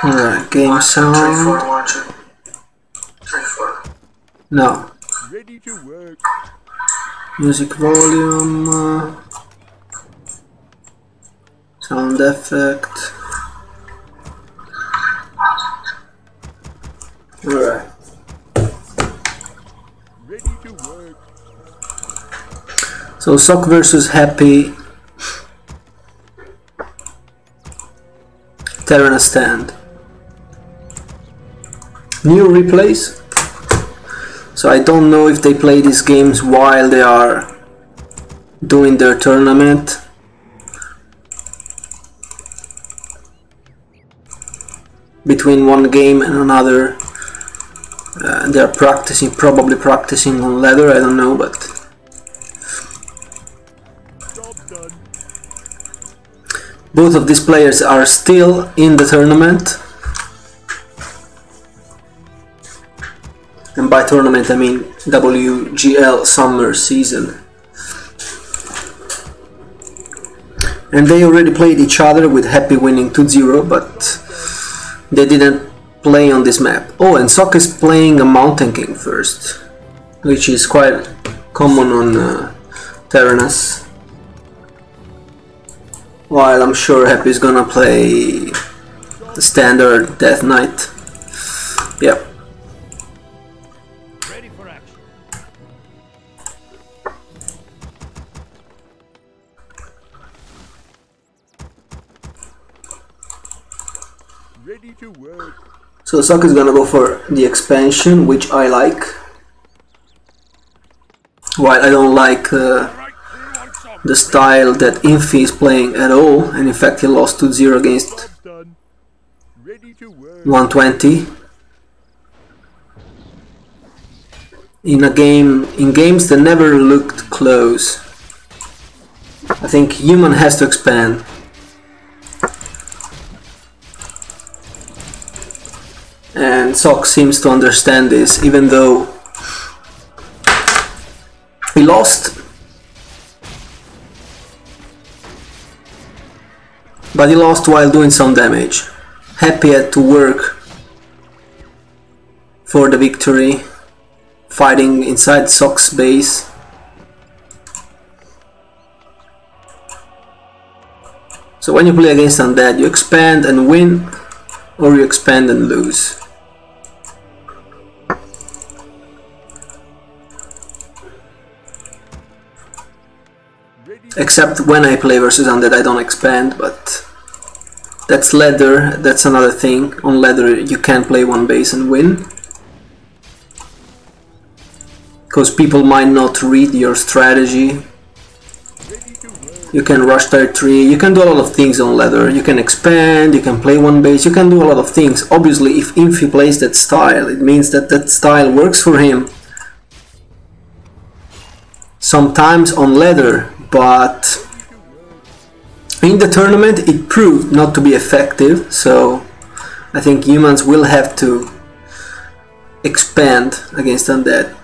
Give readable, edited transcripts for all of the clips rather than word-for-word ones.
Alright, game sound. No. Ready to work. Music volume. Sound effect. Alright. Ready to work. So Sock versus Happy. Terran stand. New replays. So I don't know if they play these games while they are doing their tournament. Between one game and another, they're practicing, probably practicing on leather, I don't know, but Job done. both of these players are still in the tournament. And by tournament I mean WGL summer season. And they already played each other with Happy winning 2-0, but they didn't play on this map. Oh, and Sock is playing a Mountain King first, which is quite common on Terranas. While I'm sure Happy is gonna play the standard Death Knight. Yep. Ready for action. Ready to work. So Sock is gonna go for the expansion, which I like. While I don't like the style that Infi is playing at all, and in fact he lost 2-0 against Job done. Ready to work. 120. In games that never looked close. I think Human has to expand. And Sock seems to understand this, even though he lost. But he lost while doing some damage. Happy had to work for the victory, fighting inside Sock's base. So when you play against Undead, you expand and win, or you expand and lose. Except when I play versus Undead I don't expand, but that's leather, that's another thing. On leather you can play one base and win. Because people might not read your strategy. You can rush tier 3, you can do a lot of things on leather. You can expand, you can play one base, you can do a lot of things. Obviously if Infi plays that style, it means that that style works for him. Sometimes on leather, but in the tournament it proved not to be effective, so I think humans will have to expand against Undead.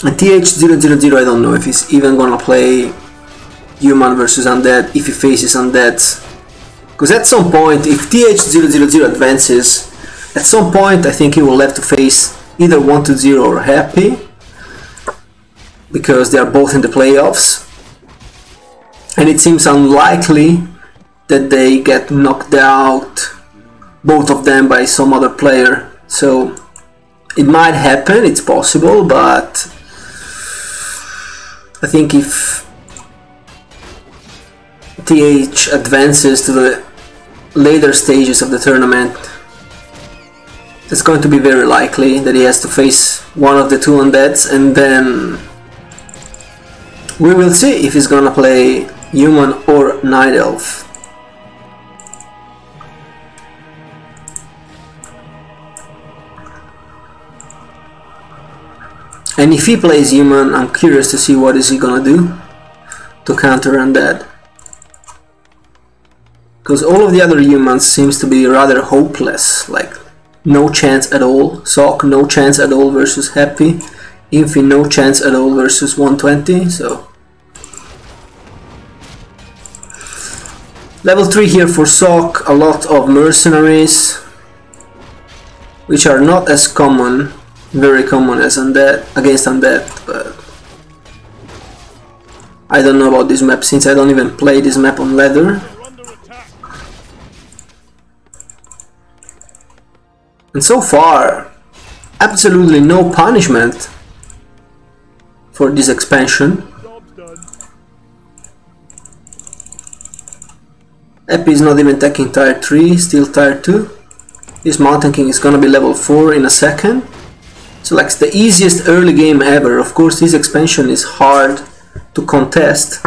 And TH000, I don't know if he's even gonna play Human versus Undead if he faces Undeads. Because at some point, if TH000 advances, at some point I think he will have to face either 1-0 or Happy, because they are both in the playoffs. And it seems unlikely that they get knocked out, both of them, by some other player. So it might happen, it's possible, but I think if TH advances to the later stages of the tournament, it's going to be very likely that he has to face one of the two Undeads, and then we will see if he's gonna play Human or Night Elf. And if he plays Human, I'm curious to see what is he gonna do to counter Undead. Because all of the other Humans seems to be rather hopeless, like no chance at all. Sock, no chance at all versus Happy. Infi, no chance at all versus 120, so Level 3 here for Sock, a lot of mercenaries, which are not as common, very common as undead, against undead, but I don't know about this map since I don't even play this map on leather. And so far, absolutely no punishment for this expansion. Epi is not even taking tier 3, still tier 2. This Mountain King is gonna be level 4 in a second. So like it's the easiest early game ever. Of course this expansion is hard to contest.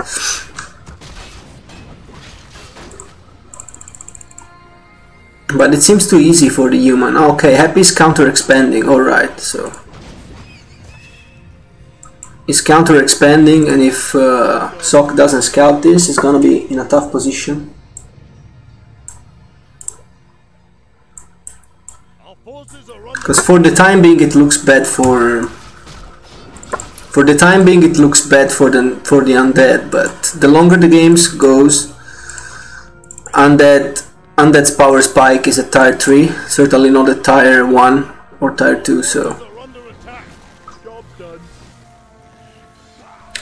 But it seems too easy for the human. Okay, Happy is counter expanding, alright, so he's counter expanding, and if Sock doesn't scout this, he's gonna be in a tough position. Because for the time being it looks bad for the time being it looks bad for the undead, but the longer the games goes, Undead's power spike is at tier 3, certainly not at tier 1 or tier 2, so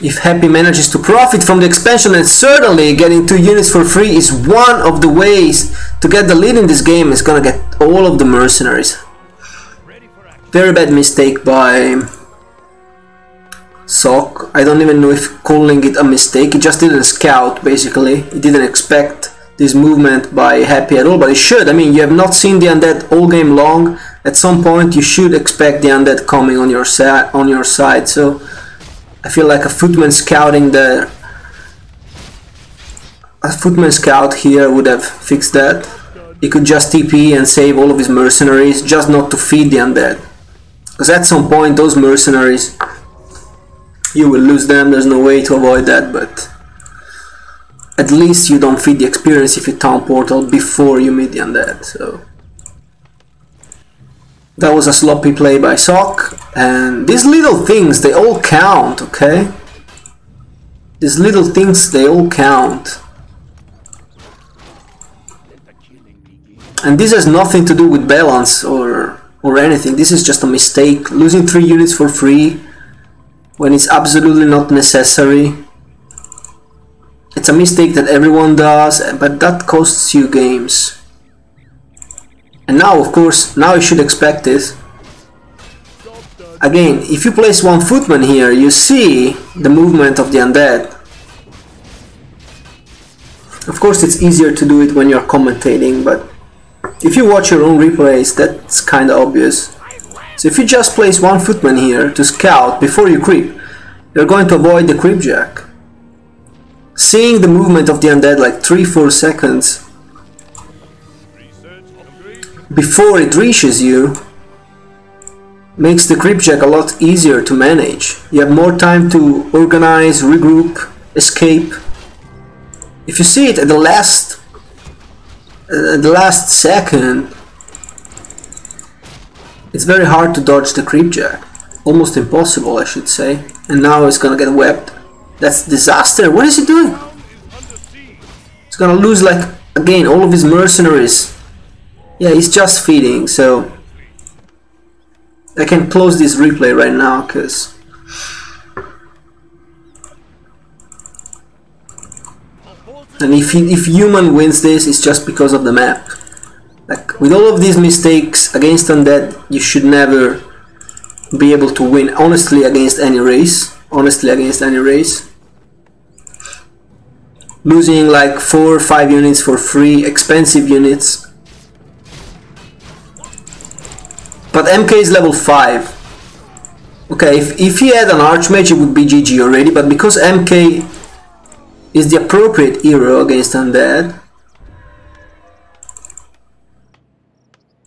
if Happy manages to profit from the expansion, and certainly getting 2 units for free is one of the ways to get the lead in this game, is gonna get all of the mercenaries. Very bad mistake by Sock. I don't even know if calling it a mistake, he just didn't scout basically, he didn't expect this movement by Happy at all, but it should. I mean, you have not seen the undead all game long. At some point you should expect the undead coming on your side, so I feel like a footman scouting there, a footman scout here would have fixed that. He could just TP and save all of his mercenaries, just not to feed the undead, because at some point those mercenaries, you will lose them, there's no way to avoid that, but at least you don't feed the experience if you town portal before you meet the undead. So that was a sloppy play by Sock, and these little things, they all count, okay? These little things, they all count. And this has nothing to do with balance or anything, this is just a mistake. Losing 3 units for free when it's absolutely not necessary. It's a mistake that everyone does, but that costs you games. And now, of course, now you should expect it. Again, if you place 1 footman here, you see the movement of the undead. Of course, it's easier to do it when you're commentating, but if you watch your own replays, that's kinda obvious. So if you just place 1 footman here to scout before you creep, you're going to avoid the creepjack. Seeing the movement of the undead like 3-4 seconds before it reaches you makes the creepjack a lot easier to manage. You have more time to organize, regroup, escape. If you see it at the last second, it's very hard to dodge the creepjack. Almost impossible, I should say. And now it's gonna get webbed. That's disaster. What is he doing? He's gonna lose, like, again, all of his mercenaries. Yeah, he's just feeding, so I can close this replay right now, because and if human wins this, it's just because of the map. Like, with all of these mistakes against undead, you should never be able to win honestly against any race. Honestly, against any race. Losing like 4 or 5 units for free, expensive units. But MK is level 5. Okay, if he had an Archmage, it would be GG already, but because MK is the appropriate hero against undead,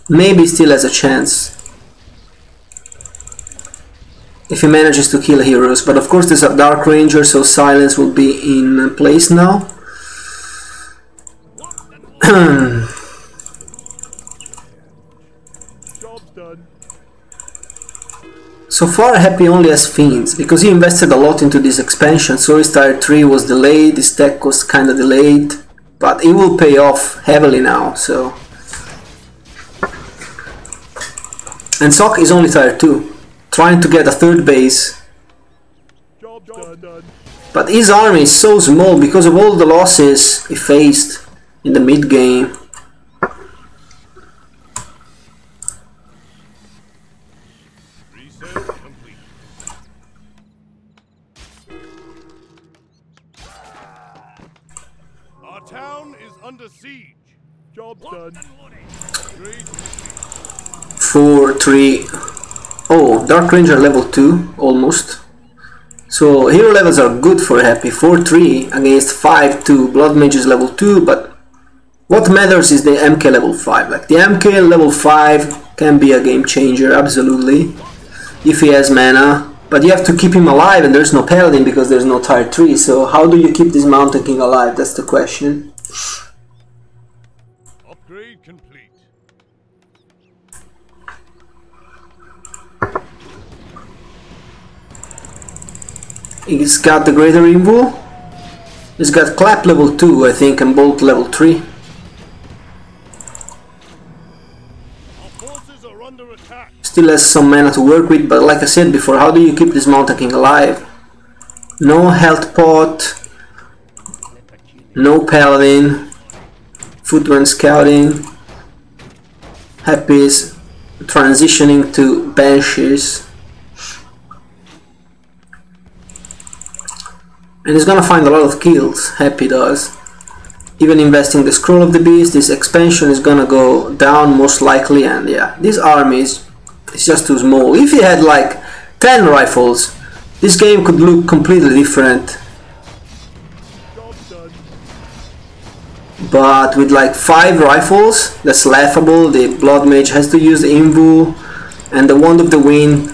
maybe still has a chance if he manages to kill heroes. But of course there's a Dark Ranger, so silence will be in place now. So far Happy only has Fiends, because he invested a lot into this expansion, so his tier 3 was delayed, his tech was kinda delayed. but it will pay off heavily now. So, and Sok is only tier 2, trying to get a third base. Job done. But his army is so small because of all the losses he faced in the mid game. Research complete. Our town is under siege. Job done. 4-3. Oh, Dark Ranger level 2 almost. So hero levels are good for Happy. 4-3 against 5-2. Blood Mage is level 2, but what matters is the MK level 5. Like the MK level 5 can be a game changer, absolutely, if he has mana. But you have to keep him alive, and there's no Paladin because there's no tier 3. So how do you keep this Mountain King alive? That's the question. Upgrade complete. He's got the Greater Invul. He's got Clap level 2, I think, and Bolt level 3. Our forces are under attack. Still has some mana to work with, but like I said before, how do you keep this Mountain King alive? No health pot, no Paladin, Footman Scouting, Happy's transitioning to Banshees. And he's gonna find a lot of kills, Happy does. Even investing the Scroll of the Beast, this expansion is gonna go down most likely, and yeah, this army is just too small. If he had like 10 rifles, this game could look completely different. Job done. But with like 5 rifles, that's laughable. The Blood Mage has to use the Invul, and the Wand of the Wind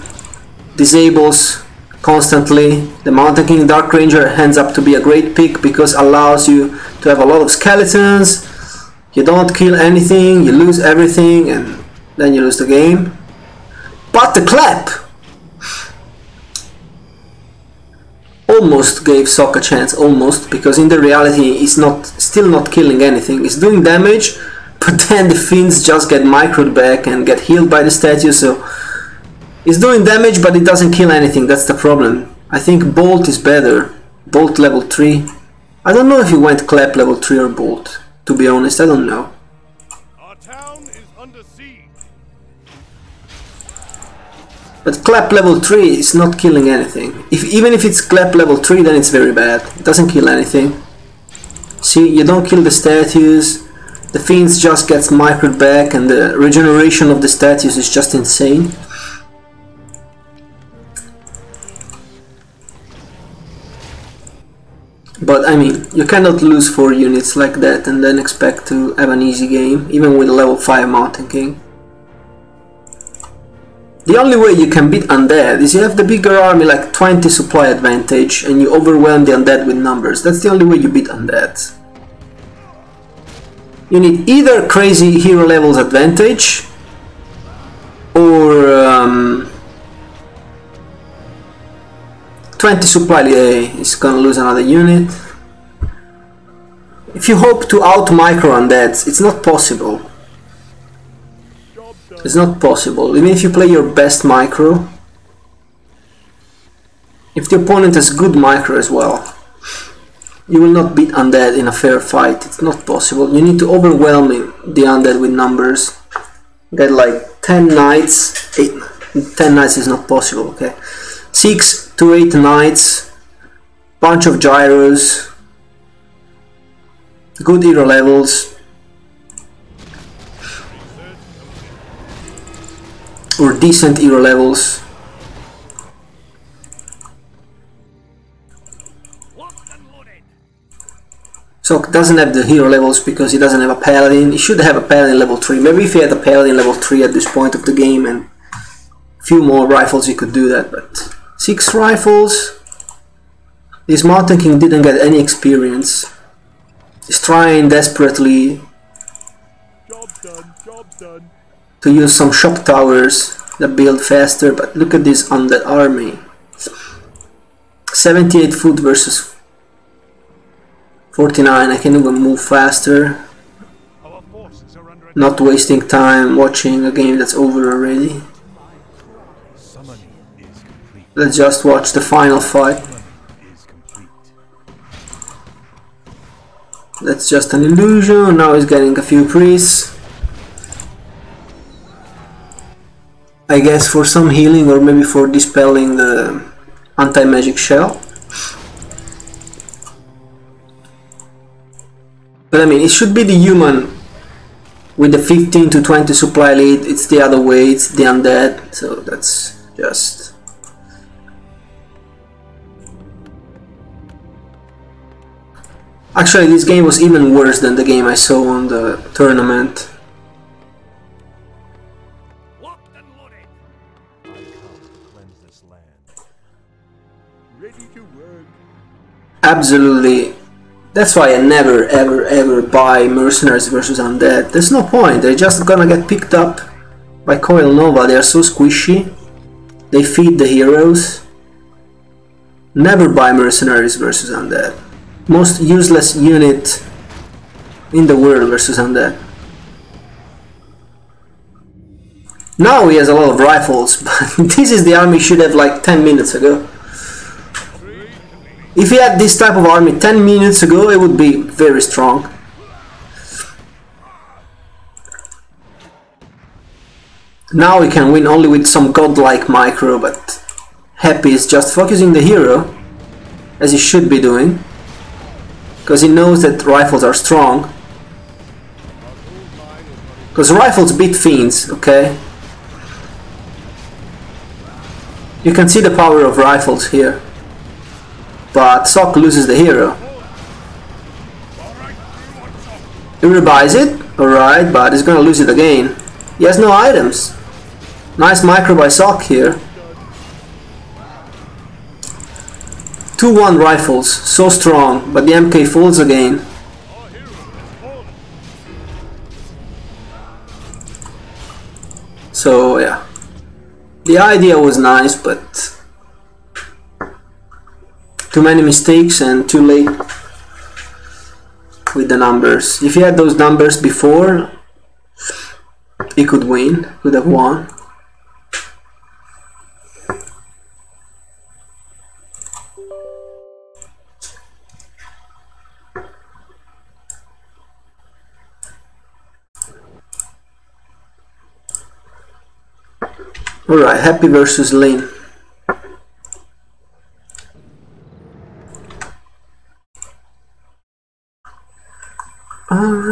disables constantly. The Mountain King Dark Ranger ends up to be a great pick because allows you to have a lot of skeletons. You don't kill anything, you lose everything, and then you lose the game. But the Clap almost gave Sok a chance, almost, because in the reality he's still not killing anything. He's doing damage, but then the Fiends just get microed back and get healed by the statue, so he's doing damage, but it doesn't kill anything. That's the problem. I think Bolt is better. Bolt level 3. I don't know if he went Clap level 3 or Bolt. To be honest, I don't know. Our town is under siege. But Clap level 3 is not killing anything. Even if it's Clap level 3, then it's very bad. It doesn't kill anything. See, you don't kill the statues. The Fiends just gets microed back, and the regeneration of the statues is just insane. But I mean, you cannot lose 4 units like that and then expect to have an easy game, even with a level 5 Mountain King. The only way you can beat Undead is you have the bigger army, like 20 supply advantage, and you overwhelm the Undead with numbers. That's the only way you beat Undead. You need either crazy hero levels advantage, or 20 supply is gonna lose another unit. If you hope to out-micro Undeads, it's not possible. It's not possible, even if you play your best micro. If the opponent has good micro as well, you will not beat Undead in a fair fight. It's not possible. You need to overwhelm the Undead with numbers. Get like 10 knights. 10 knights is not possible, okay. 6 to 8 knights, bunch of gyros, good hero levels, or decent hero levels. Sok doesn't have the hero levels because he doesn't have a Paladin. He should have a Paladin level 3. Maybe if he had a Paladin level 3 at this point of the game and a few more rifles, he could do that, but 6 rifles. This Mountain King didn't get any experience. He's trying desperately Job done. to use some shock towers that build faster, but look at this Undead army. 78 foot versus 49, I can even move faster. Our forces are under attack. Not wasting time watching a game that's over already. Summoning is complete. Let's just watch the final fight. Summoning is complete. That's just an illusion. Now he's getting a few priests. I guess for some healing or maybe for dispelling the anti-magic shell. But I mean, it should be the human with the 15 to 20 supply lead. It's the other way, it's the undead. So that's just... Actually, this game was even worse than the game I saw on the tournament. Locked and loaded. I come to cleanse this land. Ready to work. Absolutely. That's why I never ever buy Mercenaries versus Undead. There's no point, they're just gonna get picked up by Coil Nova. They are so squishy. They feed the heroes. Never buy Mercenaries versus Undead. Most useless unit in the world versus Undead. Now he has a lot of rifles, but this is the army he should have like 10 minutes ago. If he had this type of army 10 minutes ago, it would be very strong. Now he can win only with some godlike micro, but Happy is just focusing the hero, as he should be doing, because he knows that rifles are strong. Because rifles beat fiends, okay? You can see the power of rifles here. But Sock loses the hero. He rebuys it, alright, but he's gonna lose it again. He has no items. Nice micro by Sock here. 2-1 rifles, so strong, but the MK falls again. So yeah, the idea was nice, but too many mistakes and too late with the numbers. If he had those numbers before, he could win, could have won. Alright, Happy versus Lane. Alright.